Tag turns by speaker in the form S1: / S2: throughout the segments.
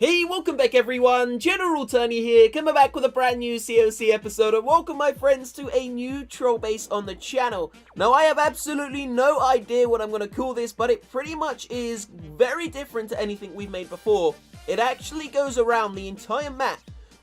S1: Hey, welcome back everyone, General Tony here, coming back with a brand new COC episode, and welcome my friends to a new troll base on the channel. Now I have absolutely no idea what I'm going to call this, but it pretty much is very different to anything we've made before. It actually goes around the entire map,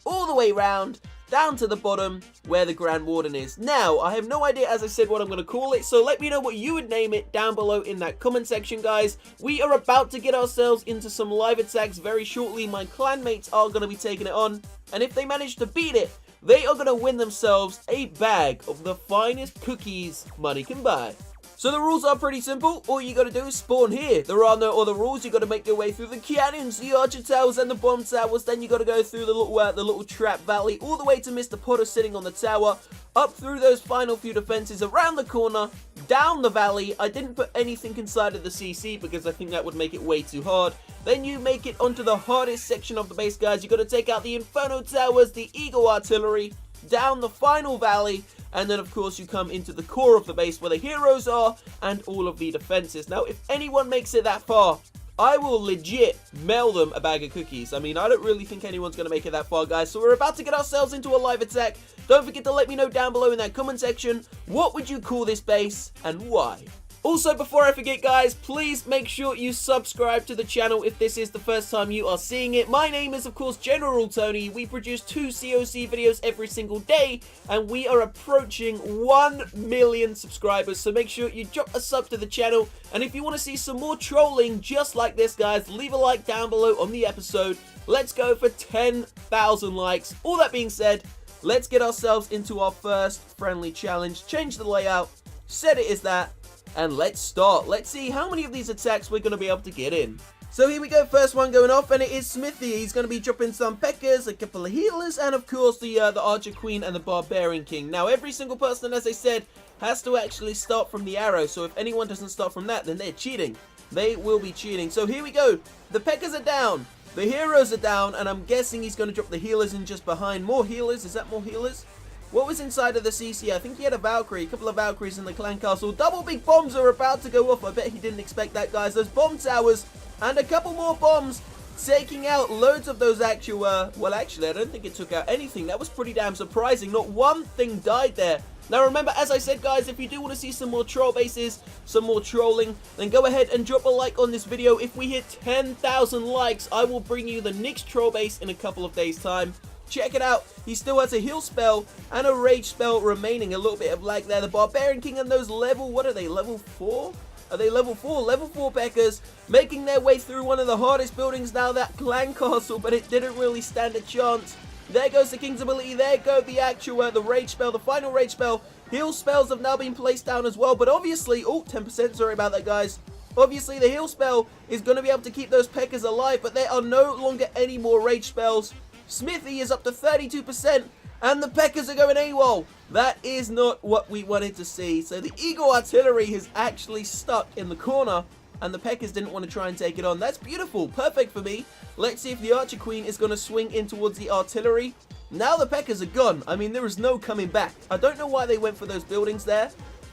S1: all the way around, down to the bottom where the Grand Warden is. Now, I have no idea, as I said, what I'm going to call it, so let me know what you would name it down below in that comment section, guys. We are about to get ourselves into some live attacks very shortly. My clanmates are going to be taking it on, and if they manage to beat it, they are going to win themselves a bag of the finest cookies money can buy. So the rules are pretty simple. All you gotta do is spawn here. There are no other rules. You gotta make your way through the cannons, the archer towers, and the bomb towers. Then you gotta go through the little trap valley, all the way to Mr. Potter sitting on the tower, up through those final few defenses, around the corner, down the valley. I didn't put anything inside of the CC because I think that would make it way too hard. Then you make it onto the hardest section of the base, guys. You gotta take out the Inferno towers, the Eagle artillery, down the final valley, and then of course you come into the core of the base where the heroes are and all of the defenses. Now if anyone makes it that far, I will legit mail them a bag of cookies. I mean, I don't really think anyone's going to make it that far, guys. So we're about to get ourselves into a live attack. Don't forget to let me know down below in that comment section, what would you call this base and why? Also, before I forget, guys, please make sure you subscribe to the channel if this is the first time you are seeing it. My name is, of course, General Tony. We produce 2 COC videos every single day, and we are approaching 1 million subscribers. So make sure you drop a sub to the channel. And if you want to see some more trolling just like this, guys, leave a like down below on the episode. Let's go for 10,000 likes. All that being said, let's get ourselves into our first friendly challenge. Change the layout, set it as that, and let's start. Let's see how many of these attacks we're going to be able to get in. So here we go, first one going off, and it is Smithy. He's going to be dropping some Peckers, a couple of healers, and of course the Archer Queen and the Barbarian King. Now every single person, as I said, has to actually start from the arrow, so if anyone doesn't start from that, then they're cheating. They will be cheating. So here we go. The Peckers are down, the heroes are down, and I'm guessing he's going to drop the healers in just behind. More healers? Is that more healers? What was inside of the CC? I think he had a Valkyrie, a couple of Valkyries in the clan castle. Double big bombs are about to go off. I bet he didn't expect that, guys. Those bomb towers and a couple more bombs taking out loads of those actual, well, actually, I don't think it took out anything. That was pretty damn surprising. Not one thing died there. Now, remember, as I said, guys, if you do want to see some more troll bases, some more trolling, then go ahead and drop a like on this video. If we hit 10,000 likes, I will bring you the next troll base in a couple of days' time. Check it out. He still has a heal spell and a rage spell remaining. A little bit of lag there. The Barbarian King and those level, what are they, level 4? Are they level 4? Level 4 Peckers making their way through one of the hardest buildings now, that clan castle, but it didn't really stand a chance. There goes the King's ability. There go the actual, the rage spell, the final rage spell. Heal spells have now been placed down as well, but obviously, oh, 10%, sorry about that, guys. Obviously, the heal spell is going to be able to keep those Peckers alive, but there are no longer any more rage spells. Smithy is up to 32%, and the Peckers are going AWOL. That is not what we wanted to see. So the Eagle artillery is actually stuck in the corner, and the Peckers didn't want to try and take it on. That's beautiful. Perfect for me. Let's see if the Archer Queen is going to swing in towards the artillery. Now the Peckers are gone. I mean, there is no coming back. I don't know why they went for those buildings there.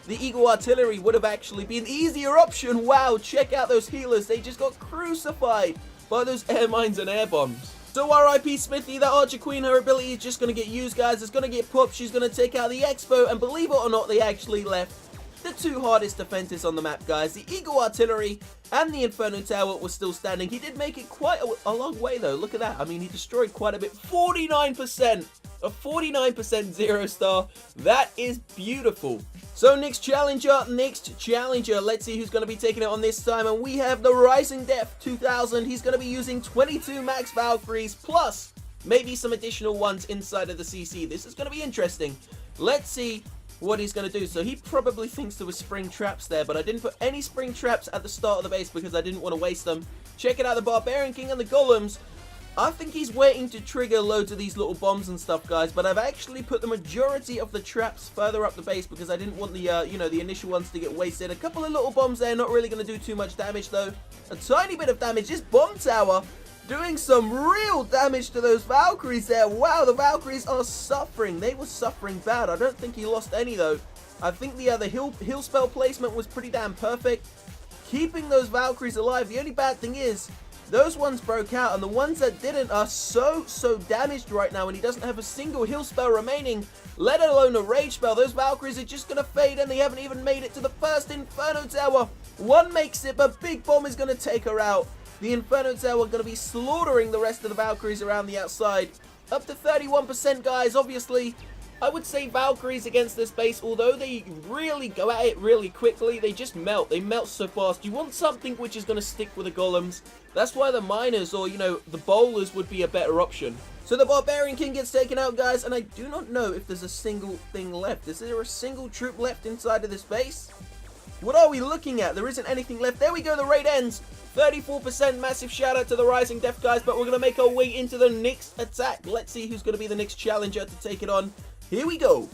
S1: The Eagle artillery would have actually been the easier option. Wow, check out those healers. They just got crucified by those air mines and air bombs. So RIP Smithy, that Archer Queen, her ability is just going to get used, guys. It's going to get popped. She's going to take out the Expo, and believe it or not, they actually left the 2 hardest defenses on the map, guys. The Eagle artillery and the Inferno tower was still standing. He did make it quite a long way, though. Look at that. I mean, he destroyed quite a bit. 49%. A 49% 0-star. That is beautiful. So next challenger. Let's see who's going to be taking it on this time. And we have the Rising Death 2000. He's going to be using 22 max Valkyries plus maybe some additional ones inside of the CC. This is going to be interesting. Let's see what he's going to do. So he probably thinks there was spring traps there, but I didn't put any spring traps at the start of the base because I didn't want to waste them. Check it out, the Barbarian King and the Golems. I think he's waiting to trigger loads of these little bombs and stuff, guys, but I've actually put the majority of the traps further up the base because I didn't want the, you know, the initial ones to get wasted. A couple of little bombs there, not really going to do too much damage, though. A tiny bit of damage. This bomb tower doing some real damage to those Valkyries there. Wow, the Valkyries are suffering. They were suffering bad. I don't think he lost any, though. I think the heal spell placement was pretty damn perfect. Keeping those Valkyries alive. The only bad thing is, those ones broke out, and the ones that didn't are so damaged right now, and he doesn't have a single heal spell remaining, let alone a rage spell. Those Valkyries are just gonna fade, and they haven't even made it to the first Inferno Tower. One makes it, but Big Bomb is gonna take her out. The Inferno Tower gonna be slaughtering the rest of the Valkyries around the outside. Up to 31%, guys. Obviously, I would say Valkyries against this base, although they really go at it really quickly, they just melt. They melt so fast. You want something which is going to stick with the golems. That's why the miners or, you know, the bowlers would be a better option. So the Barbarian King gets taken out, guys, and I do not know if there's a single thing left. Is there a single troop left inside of this base? What are we looking at? There isn't anything left. There we go. The raid ends. 34%. Massive shout out to the Rising Death, guys, but we're going to make our way into the next attack. Let's see who's going to be the next challenger to take it on. Here we go.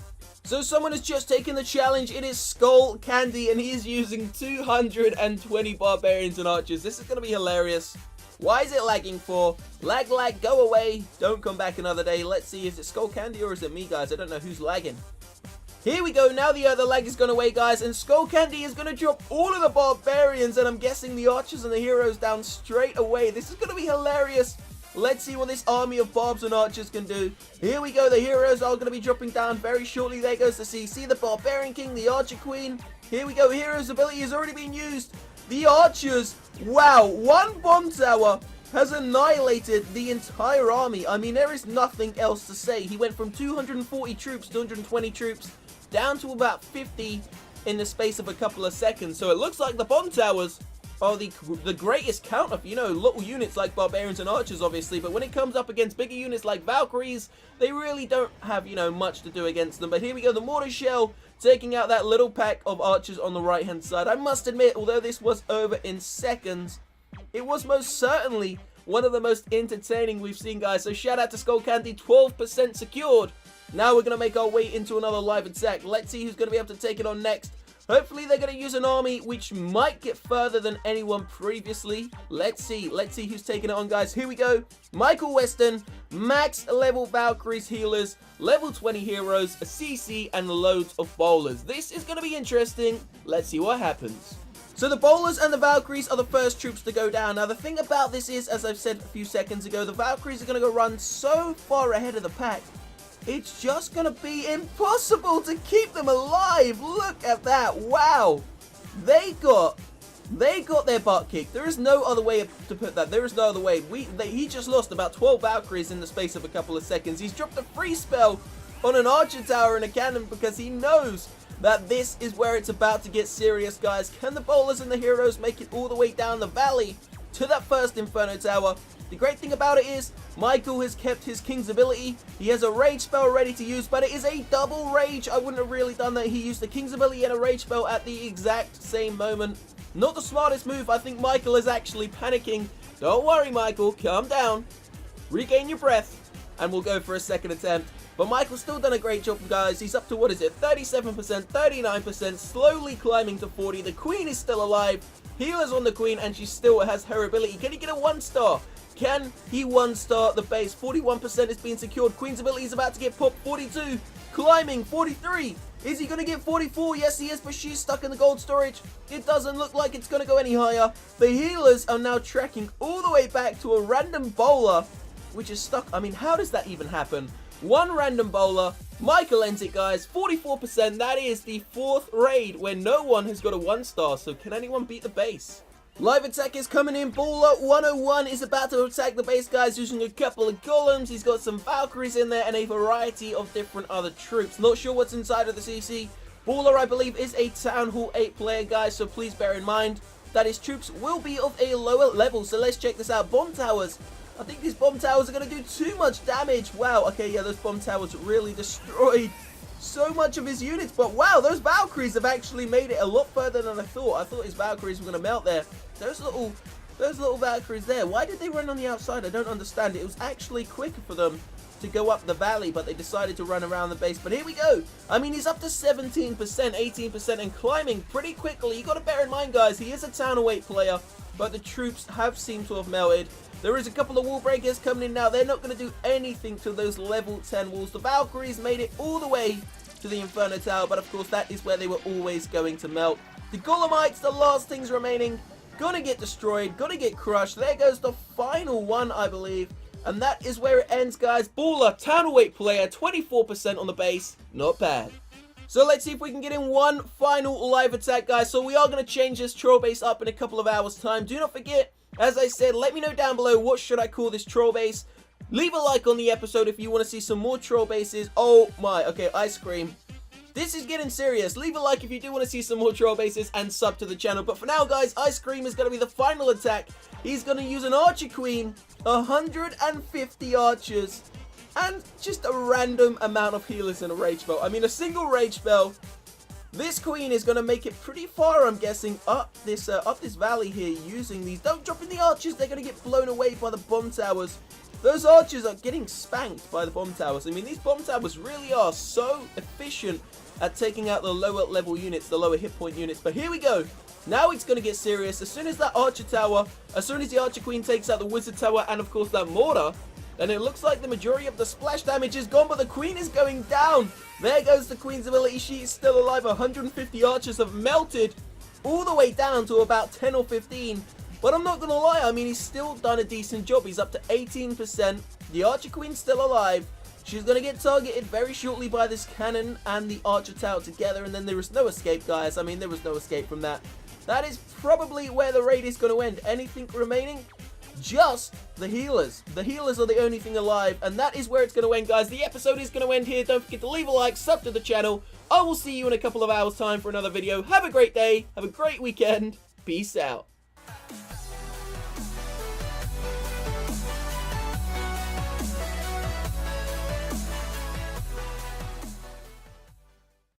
S1: So someone has just taken the challenge. It is Skull Candy, and he is using 220 barbarians and archers. This is going to be hilarious. Why is it lagging for? Lag, go away. Don't come back another day. Let's see, is it Skull Candy or is it me, guys? I don't know who's lagging. Here we go. Now the lag is gone away, guys, and Skull Candy is going to drop all of the barbarians, and I'm guessing the archers and the heroes down straight away. This is going to be hilarious. Let's see what this army of barbs and archers can do. Here we go. The heroes are going to be dropping down very shortly. There goes the CC, the Barbarian King, the Archer Queen. Here we go. Hero's ability has already been used. The archers. Wow. One bomb tower has annihilated the entire army. I mean, there is nothing else to say. He went from 240 troops, 220 troops, down to about 50 in the space of a couple of seconds. So it looks like the bomb towers are the greatest counter for, you know, little units like barbarians and archers, obviously, but when it comes up against bigger units like Valkyries, they really don't have, you know, much to do against them. But here we go, the Mortar Shell taking out that little pack of archers on the right hand side. I must admit, although this was over in seconds, it was most certainly one of the most entertaining we've seen, guys. So shout out to Skull Candy, 12% secured. Now we're going to make our way into another live attack. Let's see who's going to be able to take it on next. Hopefully they're going to use an army which might get further than anyone previously. Let's see who's taking it on, guys. Here we go. Michael Weston, max level Valkyries healers, level 20 heroes, a CC, and loads of bowlers. This is going to be interesting. Let's see what happens. So the bowlers and the Valkyries are the first troops to go down. Now the thing about this is, as I've said a few seconds ago, the Valkyries are going to go run so far ahead of the pack. It's just going to be impossible to keep them alive. Look at that. Wow. They got their butt kicked. There is no other way to put that. There is no other way. He just lost about 12 Valkyries in the space of a couple of seconds. He's dropped a free spell on an archer tower and a cannon because he knows that this is where it's about to get serious, guys. Can the bowlers and the heroes make it all the way down the valley to that first Inferno Tower? The great thing about it is, Michael has kept his King's ability. He has a Rage spell ready to use, but it is a double Rage. I wouldn't have really done that. He used the King's ability and a Rage spell at the exact same moment. Not the smartest move. I think Michael is actually panicking. Don't worry, Michael. Calm down. Regain your breath, and we'll go for a second attempt. But Michael's still done a great job, guys. He's up to, what is it, 37%, 39%, slowly climbing to 40. The Queen is still alive. Healer's on the Queen, and she still has her ability. Can he get a 1-star? Can he 1-star the base? 41% is being secured. Queen's ability is about to get popped. 42. Climbing. 43. Is he going to get 44? Yes, he is, but she's stuck in the gold storage. It doesn't look like it's going to go any higher. The healers are now tracking all the way back to a random bowler, which is stuck. I mean, how does that even happen? One random bowler. Michael ends it, guys. 44%. That is the 4th raid where no one has got a 1-star. So can anyone beat the base? Live attack is coming in. Bowler 101 is about to attack the base, guys, using a couple of golems. He's got some Valkyries in there and a variety of different other troops. Not sure what's inside of the CC. Bowler, I believe, is a Town Hall 8 player, guys, so please bear in mind that his troops will be of a lower level. So let's check this out. Bomb towers. I think these bomb towers are going to do too much damage. Wow, okay, yeah, those bomb towers really destroyed so much of his units. But wow, those Valkyries have actually made it a lot further than I thought. I thought his Valkyries were going to melt there. Those little Valkyries there, why did they run on the outside? I don't understand. It was actually quicker for them to go up the valley, but they decided to run around the base. But here we go. I mean, he's up to 17%, 18%, and climbing pretty quickly. You got to bear in mind, guys, he is a Town Hall 8 player, but the troops have seemed to have melted. There is a couple of wall breakers coming in now. They're not going to do anything to those level 10 walls. The Valkyries made it all the way to the Inferno Tower, but of course that is where they were always going to melt. The Golemites, the last things remaining. gonna get destroyed, gonna get crushed. There goes the final one, I believe. And that is where it ends, guys. Baller, Townweight player, 24% on the base. Not bad. So let's see if we can get in one final live attack, guys. So we are going to change this troll base up in a couple of hours' time. Do not forget, as I said, let me know down below what should I call this troll base. Leave a like on the episode if you want to see some more troll bases. Oh my, okay, Ice Cream. This is getting serious. Leave a like if you do want to see some more troll bases and sub to the channel. But for now, guys, Ice Cream is going to be the final attack. He's going to use an Archer Queen, 150 archers, and just a random amount of healers in a Rage Spell. I mean, a single Rage Spell. This Queen is going to make it pretty far, I'm guessing, up this valley here using these. Don't drop in the archers. They're going to get blown away by the bomb towers. Those archers are getting spanked by the bomb towers. I mean, these bomb towers really are so efficient at taking out the lower level units, the lower hit point units. But here we go. Now it's going to get serious. As soon as that archer tower, as soon as the Archer Queen takes out the wizard tower and of course that mortar, and it looks like the majority of the splash damage is gone, but the Queen is going down. There goes the Queen's ability. She is still alive. 150 archers have melted all the way down to about 10 or 15. But I'm not going to lie, I mean, he's still done a decent job. He's up to 18%. The Archer Queen's still alive. She's going to get targeted very shortly by this cannon and the Archer Tower together. And then there is no escape, guys. I mean, there was no escape from that. That is probably where the raid is going to end. Anything remaining? Just the healers. The healers are the only thing alive. And that is where it's going to end, guys. The episode is going to end here. Don't forget to leave a like, sub to the channel. I will see you in a couple of hours' time for another video. Have a great day. Have a great weekend. Peace out.